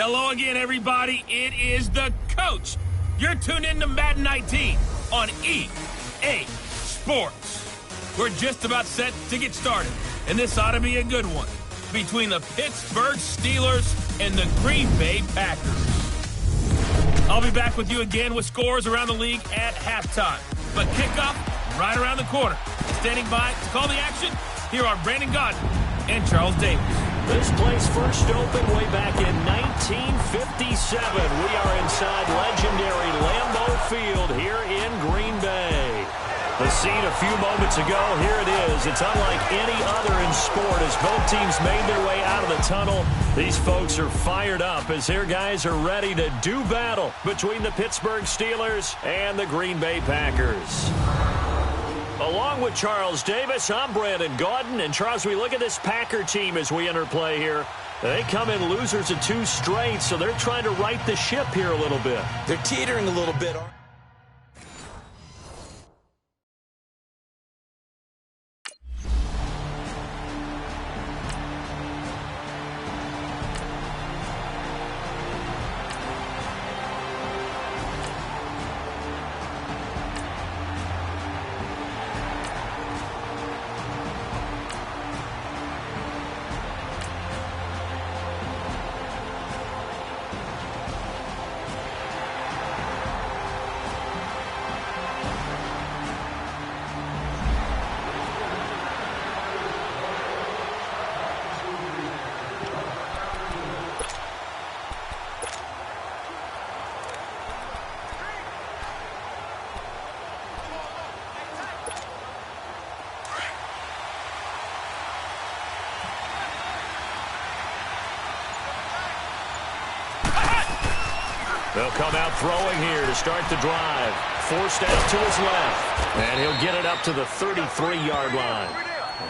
Hello again, everybody. It is the coach. You're tuned in to Madden 19 on EA Sports. We're just about set to get started, and this ought to be a good one between the Pittsburgh Steelers and the Green Bay Packers. I'll be back with you again with scores around the league at halftime. But kickoff right around the corner. Standing by to call the action, here are Brandon Godden and Charles Davis. This place first opened way back in 1957. We are inside legendary Lambeau Field here in Green Bay. The scene a few moments ago, here it is. It's unlike any other in sport as both teams made their way out of the tunnel. These folks are fired up as their guys are ready to do battle between the Pittsburgh Steelers and the Green Bay Packers. Along with Charles Davis, I'm Brandon Godden. And Charles, we look at this Packer team as we enter play here. They come in losers of 2 straight, so they're trying to right the ship here a little bit. They're teetering a little bit. They'll come out throwing here to start the drive. Forced out to his left. And he'll get it up to the 33-yard line.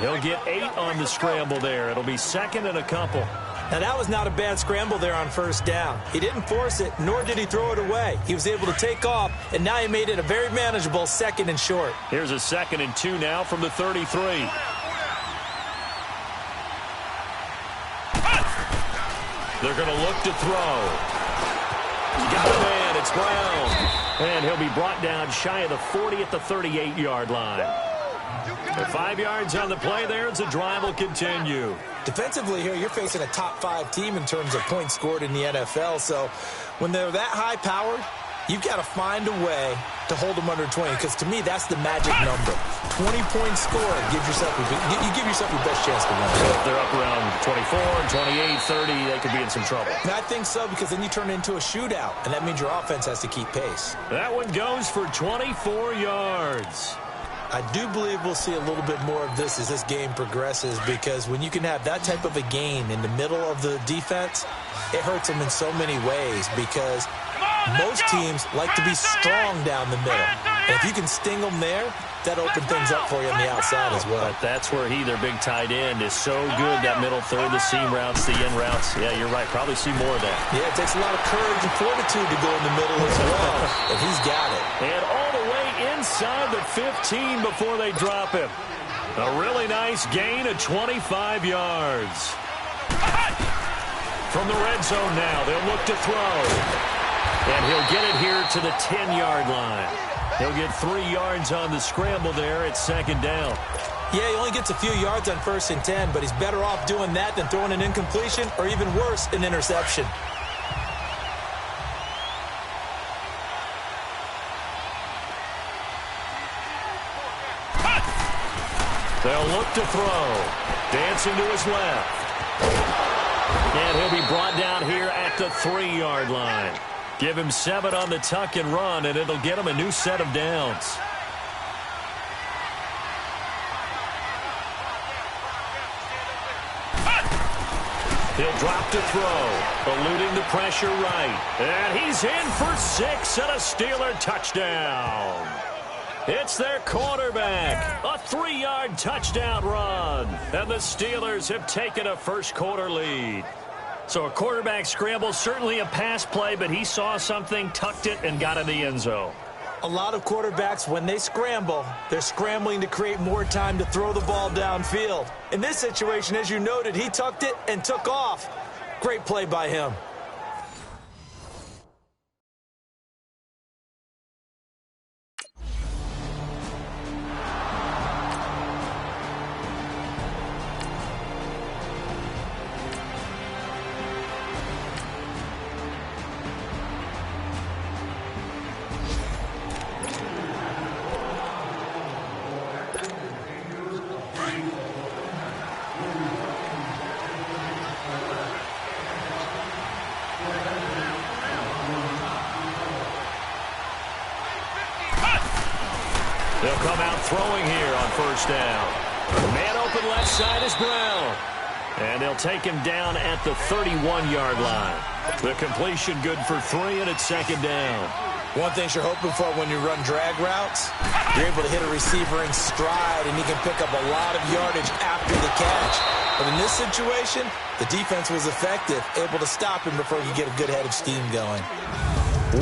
He'll get 8 on the scramble there. It'll be second and a couple. Now, that was not a bad scramble there on first down. He didn't force it, nor did he throw it away. He was able to take off, and now he made it a very manageable second and short. Here's a 2nd and 2 now from the 33. They're going to look to throw. Got a man, it's Brown. And he'll be brought down shy of the 40 at the 38-yard line. With 5 yards on the play there, the drive will continue. Defensively here, you're facing a top 5 team in terms of points scored in the NFL. So when they're that high-powered, you've got to find a way to hold them under 20, because to me, that's the magic number. 20-point score, you give yourself your best chance to win. So if they're up around 24, 28, 30, they could be in some trouble. And I think so, because then you turn it into a shootout, and that means your offense has to keep pace. That one goes for 24 yards. I do believe we'll see a little bit more of this as this game progresses, because when you can have that type of a game in the middle of the defense, it hurts them in so many ways, because most teams like to be strong down the middle. And if you can sting them there, that opens things up for you on the outside as well. But that's where their big tight end, is so good, that middle third, the seam routes, the in routes. Yeah, you're right. Probably see more of that. Yeah, it takes a lot of courage and fortitude to go in the middle as well. And he's got it. And all the way inside the 15 before they drop him. A really nice gain of 25 yards. From the red zone now, they'll look to throw. And he'll get it here to the 10-yard line. He'll get 3 yards on the scramble there at 2nd down. Yeah, he only gets a few yards on 1st and 10, but he's better off doing that than throwing an incompletion, or even worse, an interception. They'll look to throw. Dancing to his left. And he'll be brought down here at the 3-yard line. Give him 7 on the tuck and run, and it'll get him a new set of downs. He'll drop to throw, eluding the pressure right. And he's in for 6 and a Steeler touchdown. It's their quarterback. A 3-yard touchdown run. And the Steelers have taken a first-quarter lead. So a quarterback scramble, certainly a pass play, but he saw something, tucked it, and got in the end zone. A lot of quarterbacks, when they scramble, they're scrambling to create more time to throw the ball downfield. In this situation, as you noted, he tucked it and took off. Great play by him. They'll come out throwing here on first down. Man open left side is Brown. And they'll take him down at the 31-yard line. The completion good for 3, and it's second down. One thing you're hoping for when you run drag routes, you're able to hit a receiver in stride, and he can pick up a lot of yardage after the catch. But in this situation, the defense was effective, able to stop him before he could get a good head of steam going.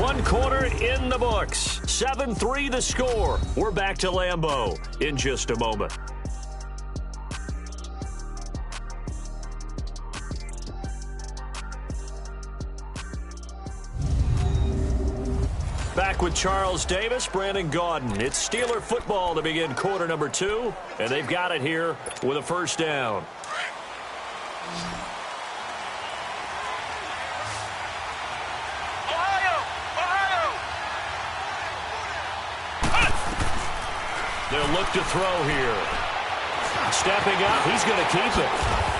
1 quarter in the books. 7-3 the score. We're back to Lambeau in just a moment. Back with Charles Davis, Brandon Gaudin. It's Steeler football to begin quarter number 2, and they've got it here with a first down. They'll look to throw here. Stepping up, he's going to keep it.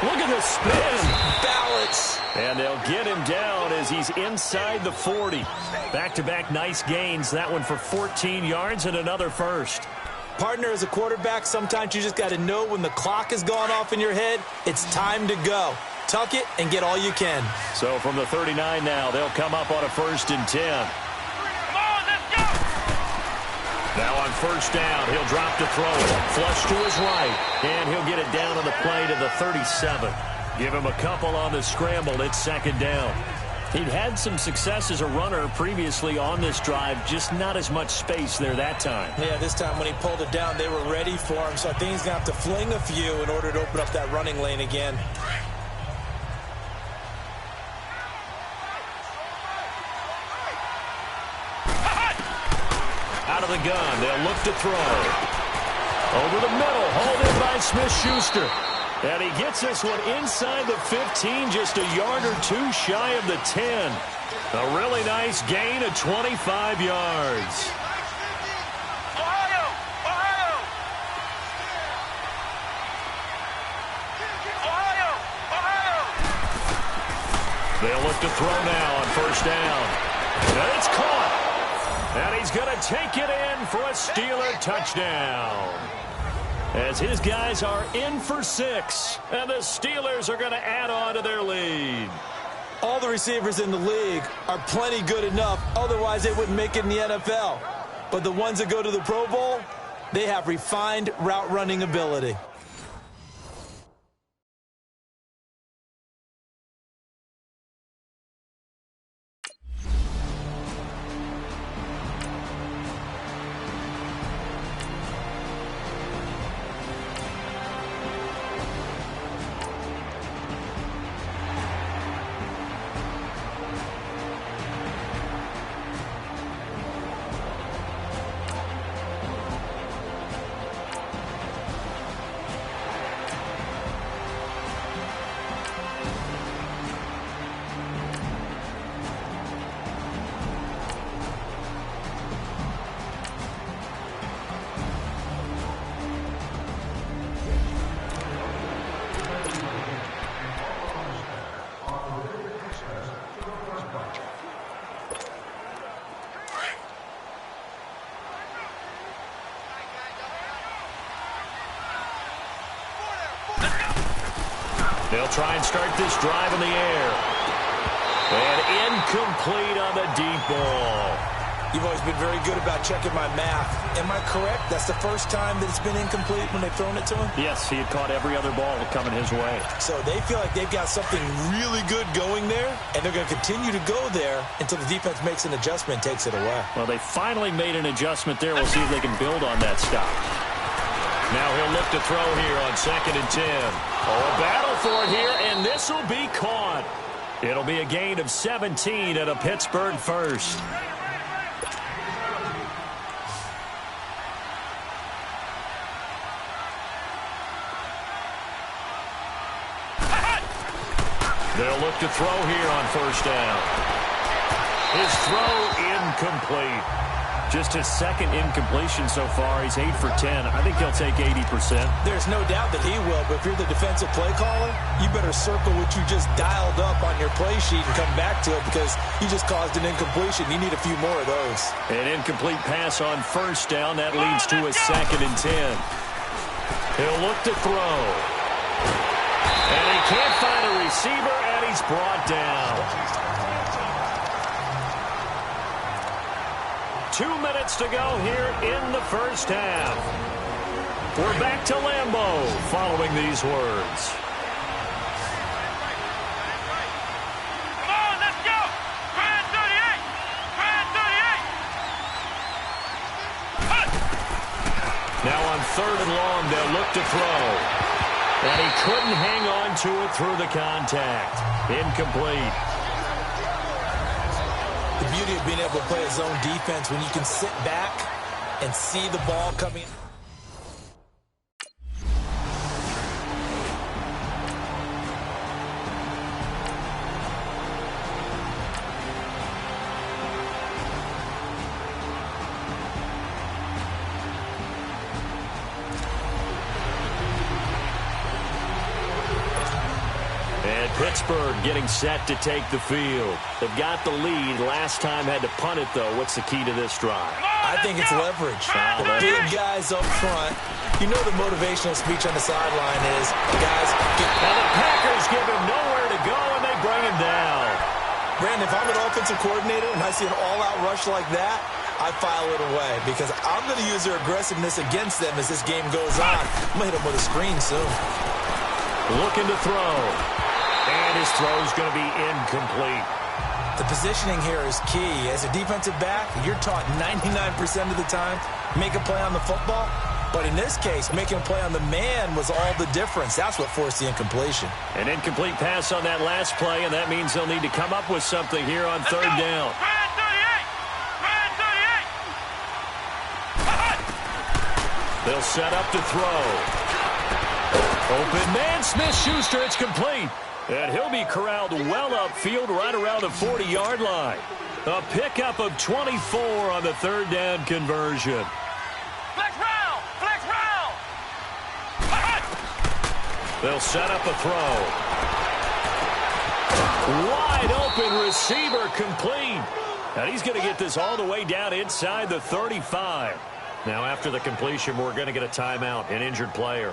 Look at the spin. Balance. And they'll get him down as he's inside the 40. Back-to-back nice gains. That one for 14 yards and another first. Partner, as a quarterback, sometimes you just got to know when the clock has gone off in your head, it's time to go. Tuck it and get all you can. So from the 39 now, they'll come up on a 1st and 10. Come on, let's go! Now on first down, he'll drop to throw it. Flush to his right, and he'll get it down on the play to the 37. Give him a couple on the scramble. It's second down. He'd had some success as a runner previously on this drive, just not as much space there that time. Yeah, this time when he pulled it down, they were ready for him, so I think he's going to have to fling a few in order to open up that running lane again. Out of the gun, they'll look to throw. Over the middle, hauled in by Smith-Schuster. And he gets this one inside the 15, just a yard or two shy of the 10. A really nice gain of 25 yards. They'll look to throw now on first down. And it's caught. And he's going to take it in for a Steeler touchdown. As his guys are in for 6. And the Steelers are going to add on to their lead. All the receivers in the league are plenty good enough. Otherwise, they wouldn't make it in the NFL. But the ones that go to the Pro Bowl, they have refined route running ability. They'll try and start this drive in the air. And incomplete on the deep ball. You've always been very good about checking my math. Am I correct? That's the first time that it's been incomplete when they've thrown it to him? Yes, he had caught every other ball coming his way. So they feel like they've got something really good going there, and they're going to continue to go there until the defense makes an adjustment and takes it away. Well, they finally made an adjustment there. We'll see if they can build on that stop. Now he'll look to throw here on 2nd and 10. Oh, a battle for it here, and this will be caught. It'll be a gain of 17 and a Pittsburgh first. They'll look to throw here on first down. His throw incomplete. Just his second incompletion so far. He's 8 for 10. I think he'll take 80%. There's no doubt that he will, but if you're the defensive play caller, you better circle what you just dialed up on your play sheet and come back to it because you just caused an incompletion. You need a few more of those. An incomplete pass on first down. That leads to a 2nd and 10. He'll look to throw. And he can't find a receiver, and he's brought down. 2 minutes to go here in the first half. We're back to Lambeau following these words. Come on, let's go! Grand 38! Grand 38! Now on 3rd and long, they'll look to throw. And he couldn't hang on to it through the contact. Incomplete. The beauty of being able to play a zone defense when you can sit back and see the ball coming. Pittsburgh getting set to take the field. They've got the lead. Last time had to punt it, though. What's the key to this drive? I think it's leverage. The big guys up front. You know the motivational speech on the sideline is, guys, and the Packers give him nowhere to go, and they bring him down. Brandon, if I'm an offensive coordinator and I see an all-out rush like that, I file it away because I'm going to use their aggressiveness against them as this game goes on. I'm going to hit them with a screen soon. Looking to throw. And his throw's going to be incomplete. The positioning here is key. As a defensive back, you're taught 99% of the time, make a play on the football. But in this case, making a play on the man was all the difference. That's what forced the incompletion. An incomplete pass on that last play, and that means they'll need to come up with something here on 3rd down. They'll set up to throw. Open man, Smith-Schuster, it's complete. And he'll be corralled well upfield right around the 40-yard line. A pickup of 24 on the 3rd down conversion. Flex round! Flex round! They'll set up a throw. Wide open receiver complete. And he's going to get this all the way down inside the 35. Now after the completion, we're going to get a timeout, an injured player.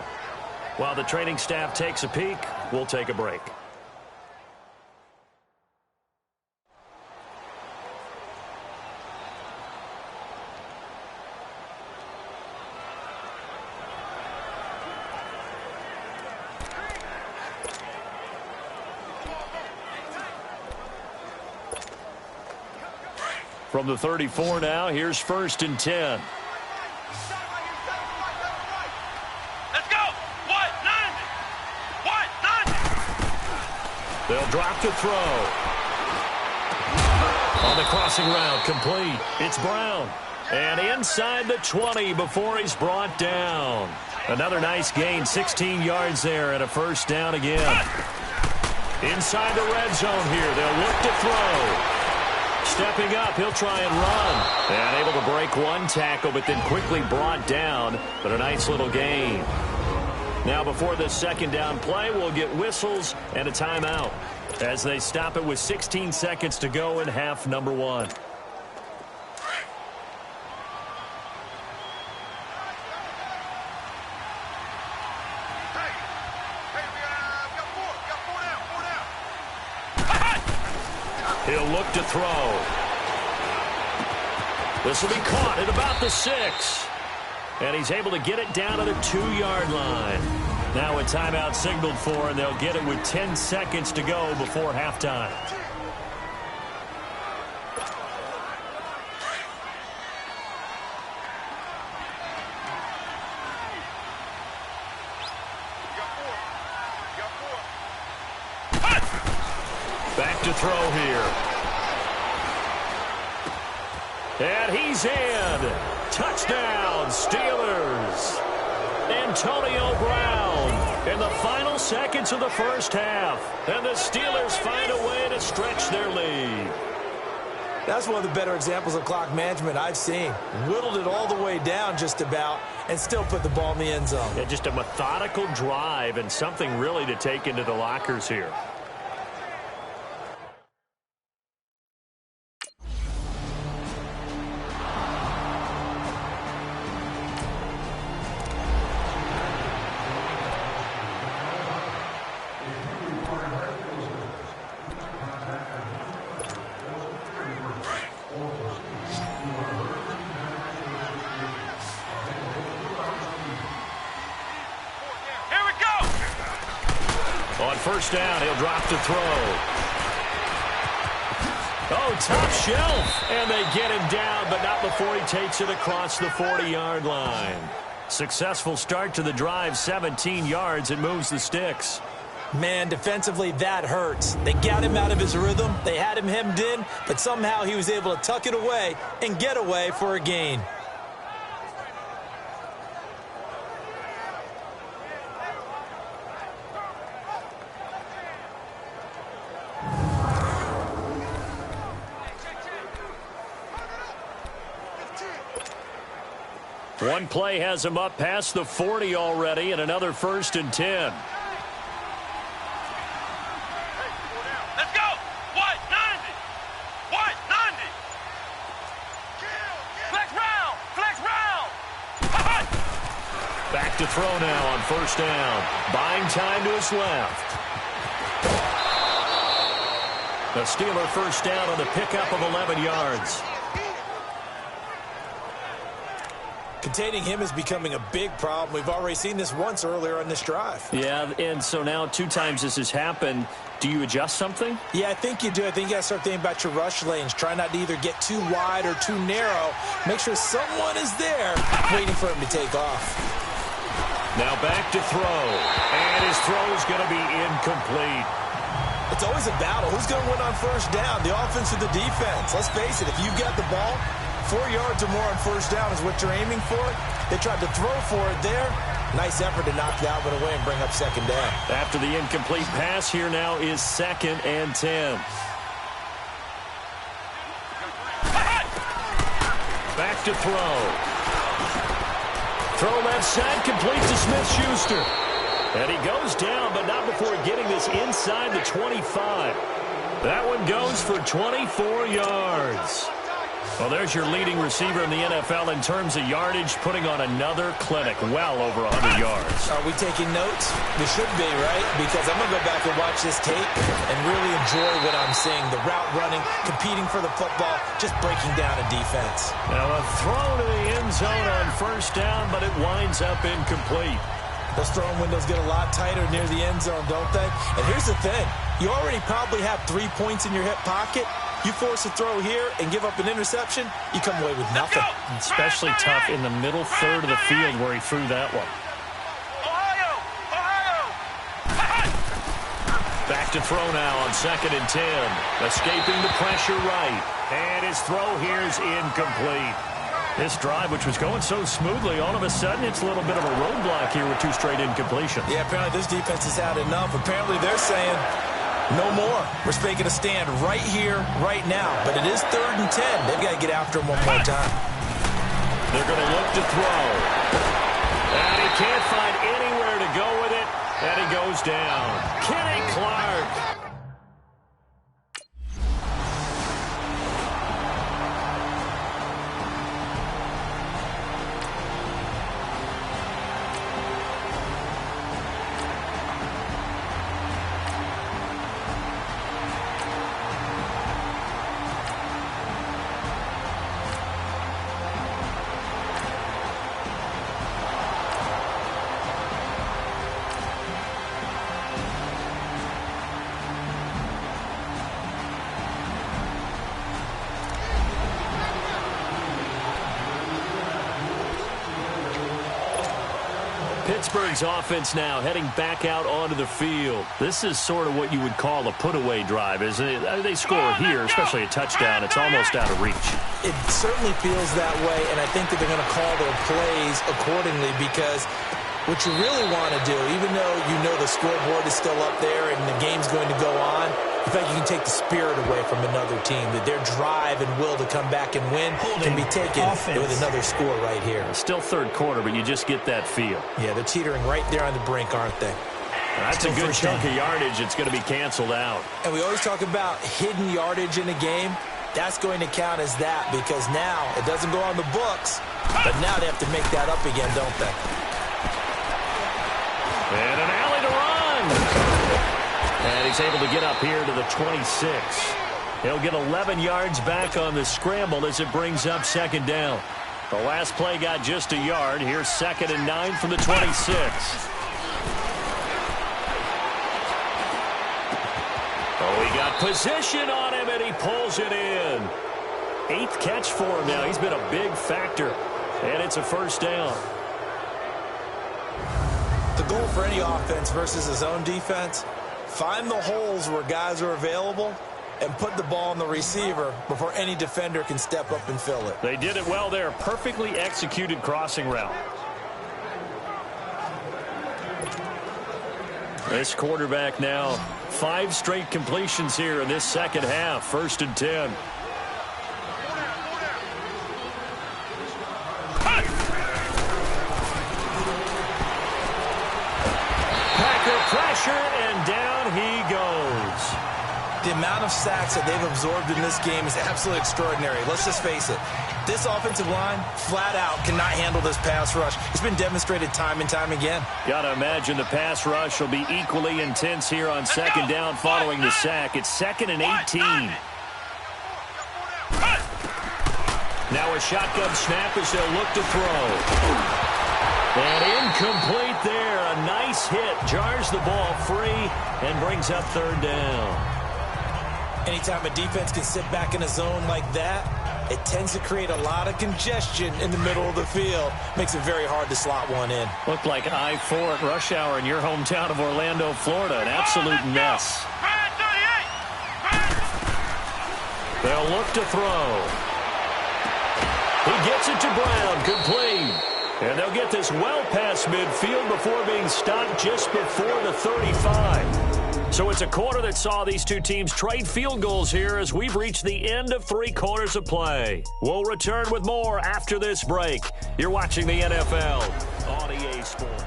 While the training staff takes a peek, we'll take a break. From the 34 now, here's 1st and 10. Let's go! What? 90! They'll drop to throw. On the crossing route, complete. It's Brown. And inside the 20 before he's brought down. Another nice gain, 16 yards there and a 1st down again. Inside the red zone here, they'll look to throw. Stepping up, he'll try and run. And able to break one tackle, but then quickly brought down. But a nice little gain. Now before this 2nd down play, we'll get whistles and a timeout as they stop it with 16 seconds to go in half number 1. He'll look to throw. This will be caught at about the 6. And he's able to get it down to the 2-yard line. Now a timeout signaled for, and they'll get it with 10 seconds to go before halftime. Back to throw here. And he's in. Touchdown, Steelers. Antonio Brown in the final seconds of the first half. And the Steelers find a way to stretch their lead. That's one of the better examples of clock management I've seen. Whittled it all the way down just about and still put the ball in the end zone. Yeah, just a methodical drive and something really to take into the lockers here. On first down, he'll drop to throw. Oh, top shelf. And they get him down, but not before he takes it across the 40-yard line. Successful start to the drive, 17 yards. It moves the sticks. Man, defensively, that hurts. They got him out of his rhythm. They had him hemmed in, but somehow he was able to tuck it away and get away for a gain. One play has him up past the 40 already, and another 1st and 10. Let's go! What? 90! What? 90! Flex round! Flex round! Back to throw now on first down. Buying time to his left. The Steeler first down on the pickup of 11 yards. Containing him is becoming a big problem. We've already seen this once earlier on this drive. Yeah, and so now 2 times this has happened. Do you adjust something? Yeah, I think you do. I think you got to start thinking about your rush lanes. Try not to either get too wide or too narrow. Make sure someone is there waiting for him to take off. Now back to throw. And his throw is going to be incomplete. It's always a battle. Who's going to win on first down? The offense or the defense? Let's face it, if you've got the ball, 4 yards or more on first down is what you're aiming for. They tried to throw for it there. Nice effort to knock that one away and bring up second down. After the incomplete pass, here now is 2nd and 10. Back to throw. Throw left side, complete to Smith-Schuster. And he goes down, but not before getting this inside the 25. That one goes for 24 yards. Well, there's your leading receiver in the NFL in terms of yardage, putting on another clinic, well over 100 yards. Are we taking notes? We should be, right? Because I'm going to go back and watch this tape and really enjoy what I'm seeing. The route running, competing for the football, just breaking down a defense. Now a throw to the end zone on first down, but it winds up incomplete. Those throwing windows get a lot tighter near the end zone, don't they? And here's the thing. You already probably have 3 points in your hip pocket. You force a throw here and give up an interception, you come away with nothing. Especially tough in the middle third of the field where he threw that one. Back to throw now on 2nd and 10. Escaping the pressure right. And his throw here is incomplete. This drive, which was going so smoothly, all of a sudden it's a little bit of a roadblock here with 2 straight incompletions. Yeah, apparently this defense has had enough. Apparently they're saying no more. We're making a stand right here, right now. But it is 3rd and 10. They've got to get after him one more time. They're going to look to throw. And he can't find anywhere to go with it. And he goes down. Kenny Clark. Pittsburgh's offense now heading back out onto the field. This is sort of what you would call a put-away drive, isn't it? They score here, especially a touchdown. It's almost out of reach. It certainly feels that way, and I think that they're going to call their plays accordingly because what you really want to do, even though you know the scoreboard is still up there and the game's going to go on, You feel like you can take the spirit away from another team, that their drive and will to come back and win can be taken with another score right here. Still third quarter, but you just get that feel. Yeah, they're teetering right there on the brink, aren't they? That's a good chunk of yardage. It's going to be canceled out. And we always talk about hidden yardage in a game. That's going to count as that because now it doesn't go on the books, but now they have to make that up again, don't they? And an alley to run. And he's able to get up here to the 26. He'll get 11 yards back on the scramble as it brings up second down. The last play got just a yard. Here's 2nd and 9 from the 26. Oh, he got position on him, and he pulls it in. 8th catch for him now. He's been a big factor, and it's a first down. The goal for any offense versus his own defense, find the holes where guys are available and put the ball on the receiver before any defender can step up and fill it. They did it well there. Perfectly executed crossing route. This quarterback now, 5 straight completions here in this second half. 1st and 10. Packer pressure, and down he goes. The amount of sacks that they've absorbed in this game is absolutely extraordinary. Let's just face it. This offensive line, flat out, cannot handle this pass rush. It's been demonstrated time and time again. Got to imagine the pass rush will be equally intense here on second down following the sack. It's 2nd and 18. Now a shotgun snap as they'll look to throw. And incomplete there. A nice hit. Jars the ball free and brings up 3rd down. Anytime a defense can sit back in a zone like that, it tends to create a lot of congestion in the middle of the field. Makes it very hard to slot one in. Looked like I-4 at rush hour in your hometown of Orlando, Florida. An absolute mess. They'll look to throw. He gets it to Brown. Complete. And they'll get this well past midfield before being stopped just before the 35. So it's a quarter that saw these two teams trade field goals here as we've reached the end of 3 quarters of play. We'll return with more after this break. You're watching the NFL on EA Sports.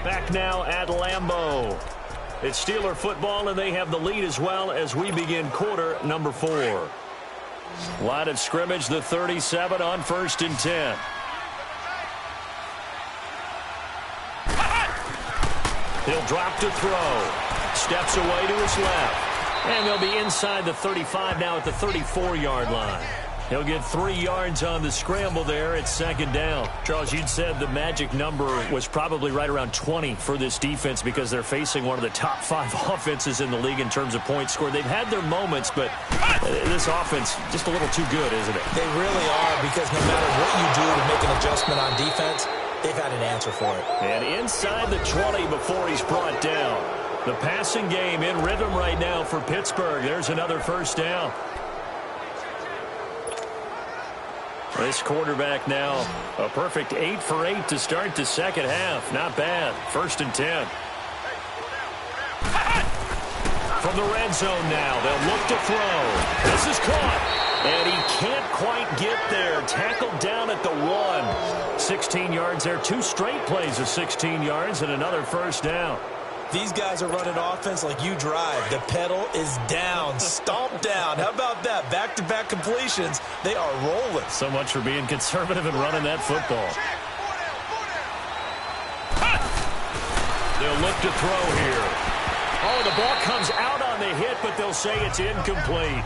Back now at Lambeau. It's Steeler football, and they have the lead as well as we begin quarter number 4. Line of scrimmage, the 37 on 1st and 10. He'll drop to throw. Steps away to his left. And they'll be inside the 35 now at the 34-yard line. He'll get 3 yards on the scramble there at 2nd down. Charles, you'd said the magic number was probably right around 20 for this defense because they're facing one of the top 5 offenses in the league in terms of points scored. They've had their moments, but this offense just a little too good, isn't it? They really are, because no matter what you do to make an adjustment on defense, they've had an answer for it. And inside the 20 before he's brought down. The passing game in rhythm right now for Pittsburgh. There's another first down. This quarterback now a perfect 8 for 8 to start the second half. Not bad. 1st and 10. From the red zone now, they'll look to throw. This is caught. And he can't quite get there. Tackled down at the 1. 16 yards there. 2 straight plays of 16 yards and another first down. These guys are running offense like you drive. The pedal is down, stomped down. How about that? Back-to-back completions. They are rolling. So much for being conservative and running that football. They'll look to throw here. Oh, the ball comes out on the hit, but they'll say it's incomplete.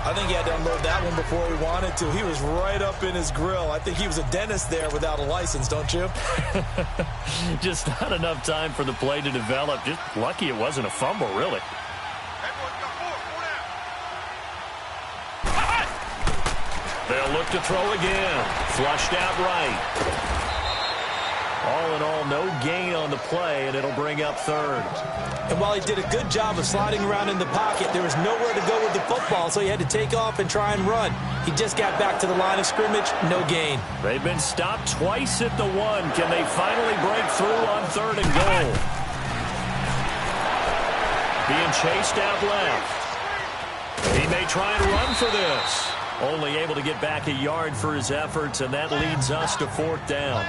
I think he had to unload that one before he wanted to. He was right up in his grill. I think he was a dentist there without a license, don't you? Just not enough time for the play to develop. Just lucky it wasn't a fumble, really. They'll look to throw again. Flushed out right. All in all, no gain on the play, and it'll bring up 3rd. And while he did a good job of sliding around in the pocket, there was nowhere to go with the football, so he had to take off and try and run. He just got back to the line of scrimmage, no gain. They've been stopped twice at the 1. Can they finally break through on 3rd and goal? Being chased out left. He may try and run for this. Only able to get back a yard for his efforts, and that leads us to 4th down.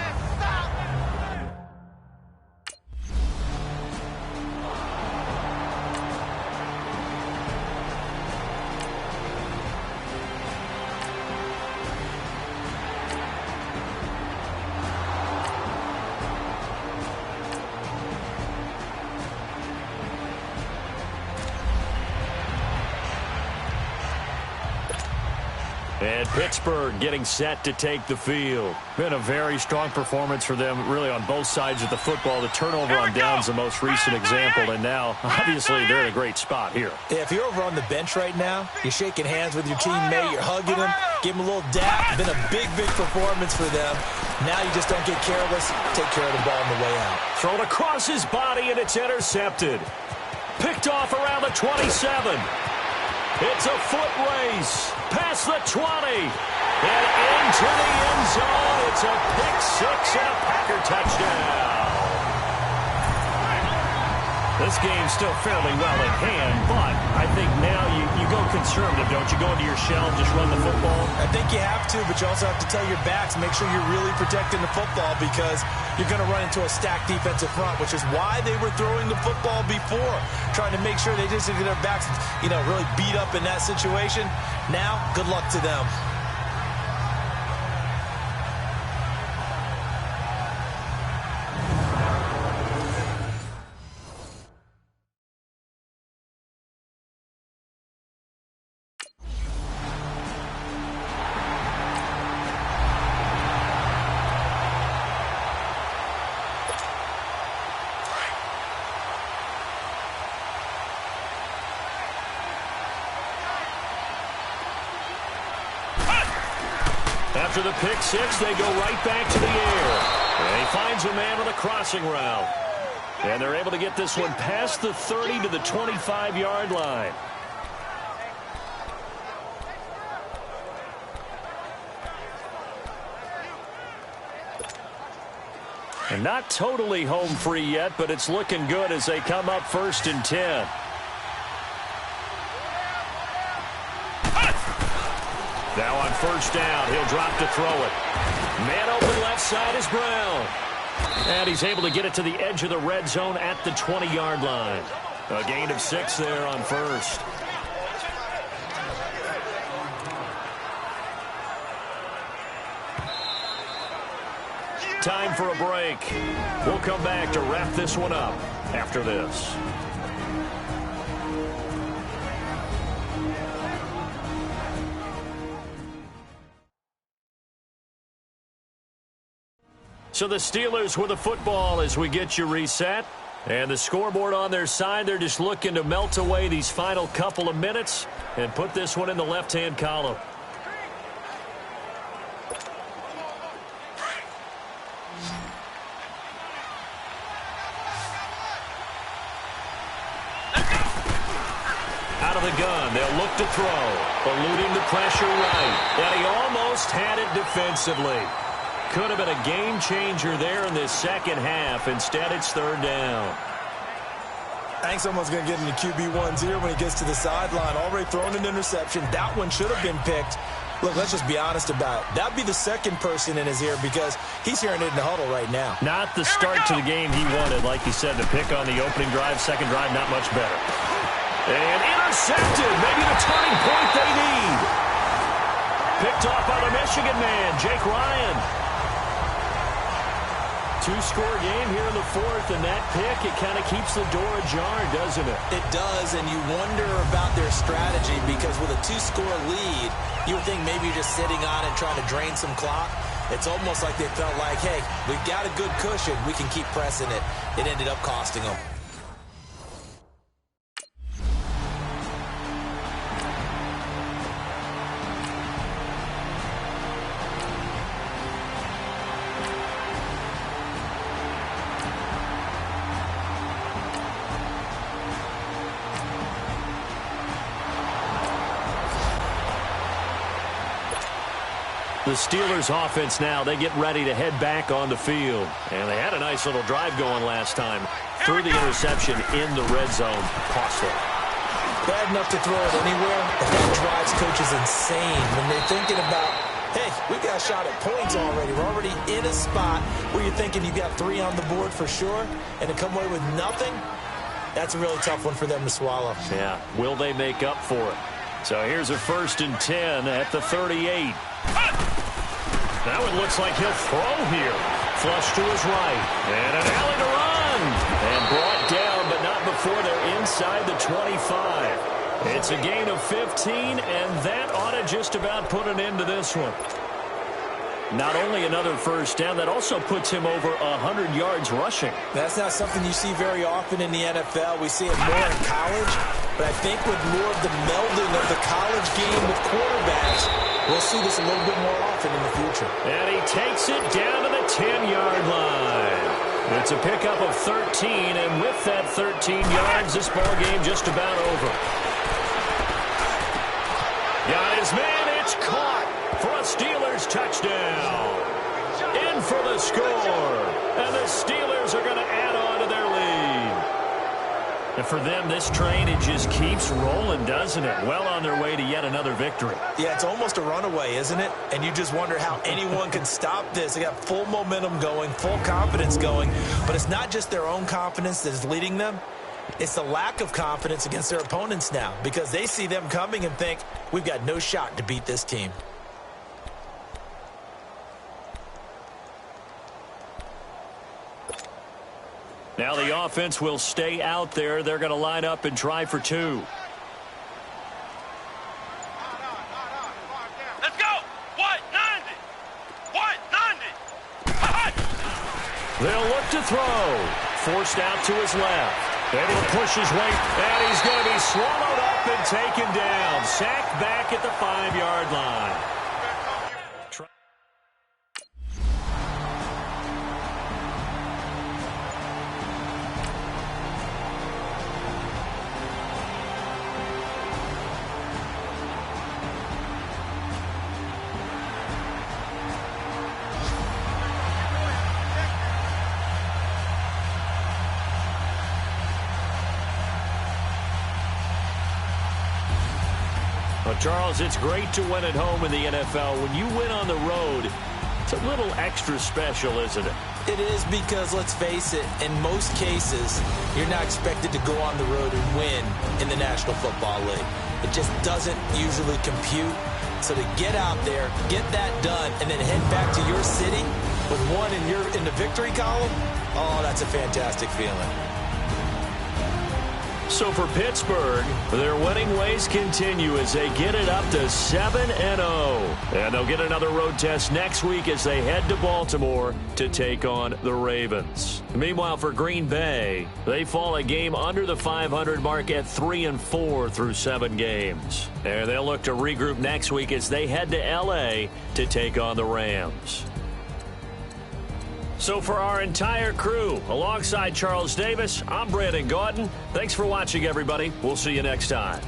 And Pittsburgh getting set to take the field. Been a very strong performance for them, really, on both sides of the football. The turnover on downs, the most recent example, and now, obviously, they're in a great spot here. Yeah, if you're over on the bench right now, you're shaking hands with your teammate, you're hugging him, give him a little dap. Been a big, big performance for them. Now you just don't get careless. Take care of the ball on the way out. Thrown across his body, and it's intercepted. Picked off around the 27. It's a foot race past the 20 and into the end zone. It's a pick six and a Packer touchdown. This game's still fairly well in hand, but I think now you go conservative, don't you? Go into your shell and just run the football? I think you have to, but you also have to tell your backs, make sure you're really protecting the football because you're going to run into a stacked defensive front, which is why they were throwing the football before, trying to make sure they just get their backs, really beat up in that situation. Now, good luck to them. After the pick six, they go right back to the air. And he finds a man on the crossing route. And they're able to get this one past the 30 to the 25-yard line. And not totally home free yet, but it's looking good as they come up 1st and 10. Now on 1st down, he'll drop to throw it. Man open left side is Brown. And he's able to get it to the edge of the red zone at the 20-yard line. A gain of 6 there on 1st. Time for a break. We'll come back to wrap this one up after this. So the Steelers with the football as we get you reset. And the scoreboard on their side, they're just looking to melt away these final couple of minutes and put this one in the left-hand column. Out of the gun, they'll look to throw, eluding the pressure right. And he almost had it defensively. Could have been a game changer there in this second half. Instead, it's 3rd down. I think someone's going to get into QB1's ear when he gets to the sideline. Already thrown an interception. That one should have been picked. Look, let's just be honest about it. That'd be the second person in his ear because he's hearing it in the huddle right now. Not the start to the game he wanted, like he said, to pick on the opening drive. Second drive, not much better. And intercepted. Maybe the turning point they need. Picked off by the Michigan man, Jake Ryan. 2-score game here in the 4th, and that pick, it kind of keeps the door ajar, doesn't it? It does, and you wonder about their strategy because with a 2-score lead, you would think maybe you're just sitting on it trying to drain some clock. It's almost like they felt like, hey, we've got a good cushion. We can keep pressing it. It ended up costing them. The Steelers offense now, they get ready to head back on the field. And they had a nice little drive going last time. Through the interception in the red zone. Costly. bad enough to throw it anywhere, but that drives coaches insane when they're thinking about, hey, we got a shot at points already. We're already in a spot where you're thinking you got 3 on the board for sure, and to come away with nothing, that's a really tough one for them to swallow. Yeah, will they make up for it? So here's a 1st and 10 at the 38. Now it looks like he'll throw here. Flush to his right. And an alley to run. And brought down, but not before they're inside the 25. It's a gain of 15, and that ought to just about put an end to this one. Not only another 1st down, that also puts him over 100 yards rushing. That's not something you see very often in the NFL. We see it more in college, but I think with more of the melding of the college game with quarterbacks, we'll see this a little bit more often in the future. And he takes it down to the 10-yard line. It's a pickup of 13, and with that 13 yards, this ball game just about over. Got his man, it's caught for a Steelers touchdown. In for the score, and the Steelers are going to add on to their lead. And for them, this train, it just keeps rolling, doesn't it? Well on their way to yet another victory. Yeah, it's almost a runaway, isn't it? And you just wonder how anyone can stop this. They got full momentum going, full confidence going, but it's not just their own confidence that is leading them. It's the lack of confidence against their opponents now because they see them coming and think, we've got no shot to beat this team. Now the offense will stay out there. They're going to line up and try for 2. Let's go! 190! 190! They'll look to throw. Forced out to his left. Able to push his way, and he's going to be swallowed up and taken down. Sacked back at the 5-yard line. Well, Charles, it's great to win at home in the NFL. When you win on the road, it's a little extra special, isn't it? It is because, let's face it, in most cases, you're not expected to go on the road and win in the National Football League. It just doesn't usually compute. So to get out there, get that done, and then head back to your city with one in the victory column, oh, that's a fantastic feeling. So for Pittsburgh, their winning ways continue as they get it up to 7-0. And they'll get another road test next week as they head to Baltimore to take on the Ravens. Meanwhile, for Green Bay, they fall a game under the 500 mark at 3-4 through 7 games. And they'll look to regroup next week as they head to L.A. to take on the Rams. So for our entire crew, alongside Charles Davis, I'm Brandon Gautin. Thanks for watching, everybody. We'll see you next time.